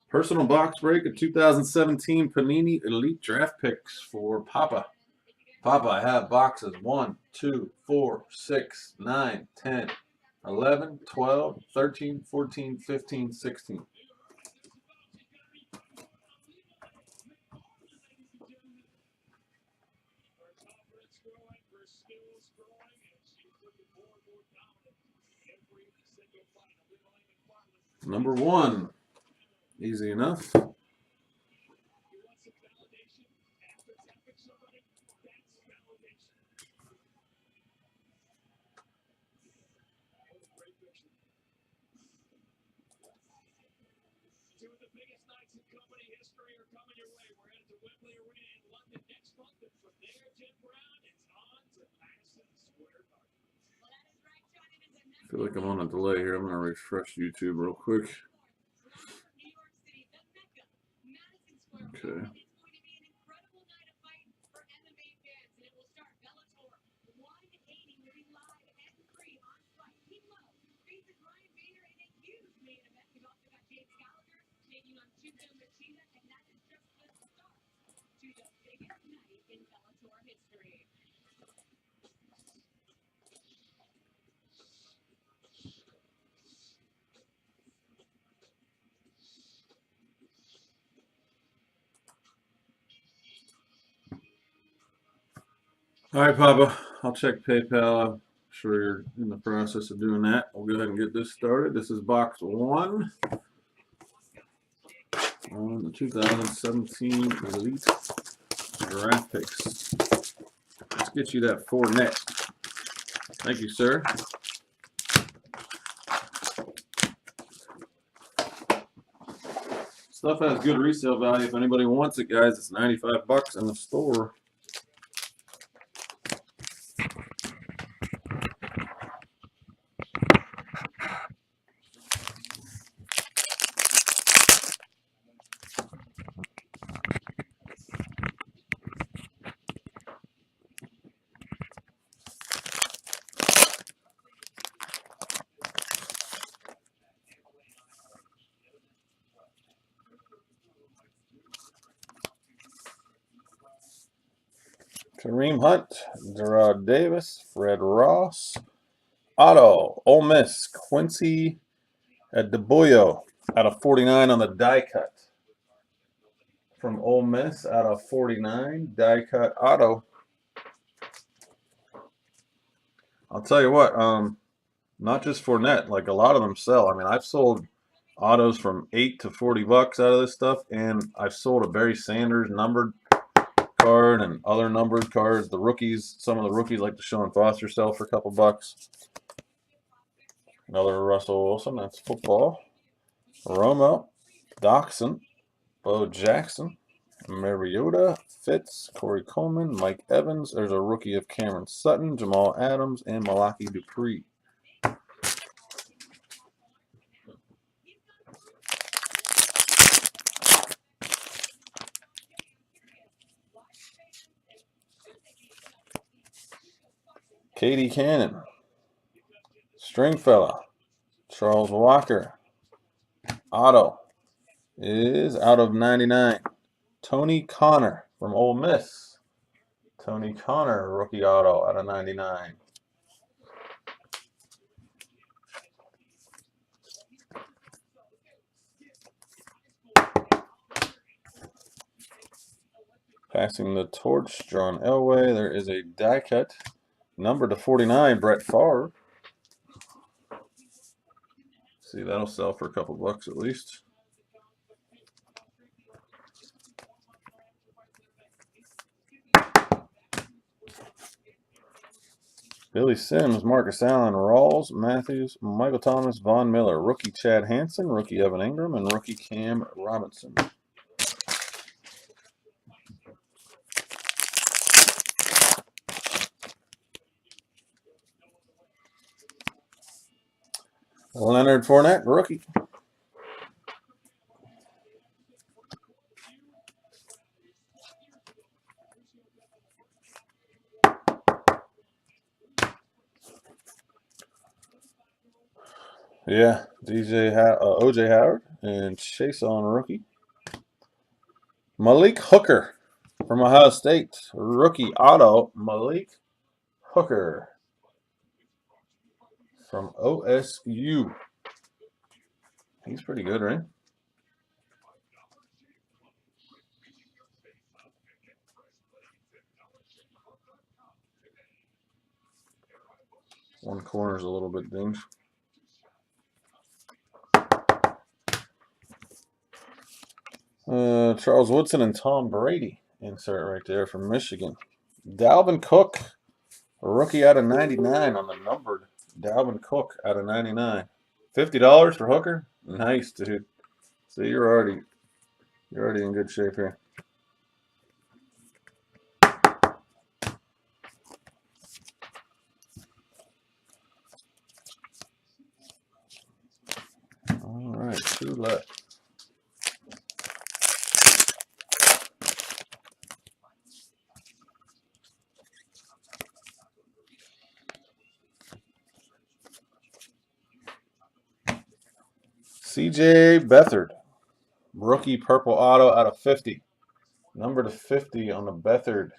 Personal box break of 2017 Panini Elite Draft Picks for Papa. Papa, I have boxes 1, 2, 4, 6, 9, 10, 11, 12, 13, 14, 15, 16. Number 1, easy enough. I feel like I'm on a delay here. I'm going to refresh YouTube real quick. Okay. All right, Papa. I'll check PayPal. I'm sure you're in the process of doing that. We'll go ahead and get this started. This is box 1 on the 2017 Elite Draft Picks. Let's get you that 4 net. Thank you, sir. Stuff has good resale value. If anybody wants it, guys, it's 95 bucks in the store. Kareem Hunt, Gerard Davis, Fred Ross, Otto, Ole Miss, Quincy DeBoyo out of 49 on the die cut. From Ole Miss out of 49, die cut Otto. I'll tell you what, not just Fournette, like a lot of them sell. I mean, I've sold autos from 8 to 40 bucks out of this stuff, and I've sold a Barry Sanders numbered card and other numbered cards. The rookies, some of the rookies like Deshaun Foster sell for a couple bucks. Another Russell Wilson, that's football. Romo, Doxson, Bo Jackson, Mariota, Fitz, Corey Coleman, Mike Evans. There's a rookie of Cameron Sutton, Jamal Adams, and Malaki Dupree. Katie Cannon, Stringfella, Charles Walker. Auto is out of 99. Tony Connor from Ole Miss. Tony Connor, rookie auto out of 99. Passing the torch, John Elway. There is a die cut. Number to 49, Brett Favre. See, that'll sell for a couple bucks at least. Billy Sims, Marcus Allen, Rawls, Matthews, Michael Thomas, Von Miller, rookie Chad Hansen, rookie Evan Ingram, and rookie Cam Robinson. Leonard Fournette, rookie. Yeah, OJ Howard, and Chase on rookie. Malik Hooker from Ohio State. Rookie auto, Malik Hooker from OSU. He's pretty good, right? One corner's a little bit dinged. Charles Woodson and Tom Brady insert right there from Michigan. Dalvin Cook, a rookie out of 99 on the numbered. Dalvin Cook out of 99. $50 for Hooker? Nice, dude. So you're already in good shape here. All right, 2 left. CJ Beathard, rookie purple auto out of 50. Number to 50 on the Beathard.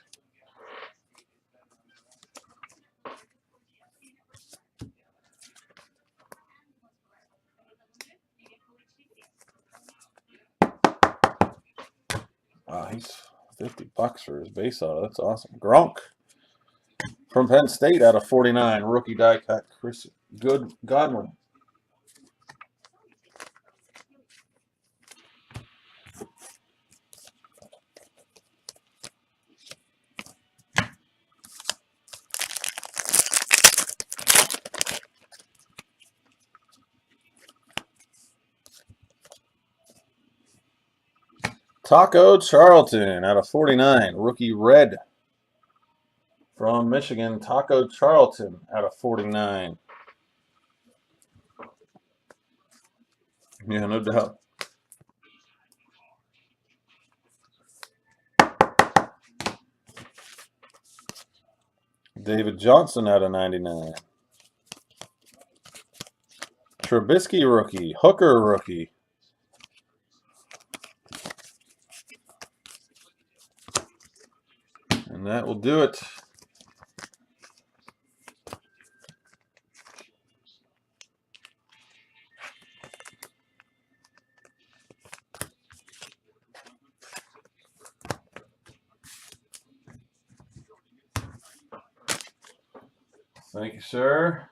Wow, he's $50 for his base auto. That's awesome. Gronk from Penn State out of 49. Rookie die cut. Chris Godwin. Taco Charlton out of 49. Rookie red from Michigan. Taco Charlton out of 49. Yeah, no doubt. David Johnson out of 99. Trubisky rookie. Hooker rookie. And that will do it. Thank you, sir.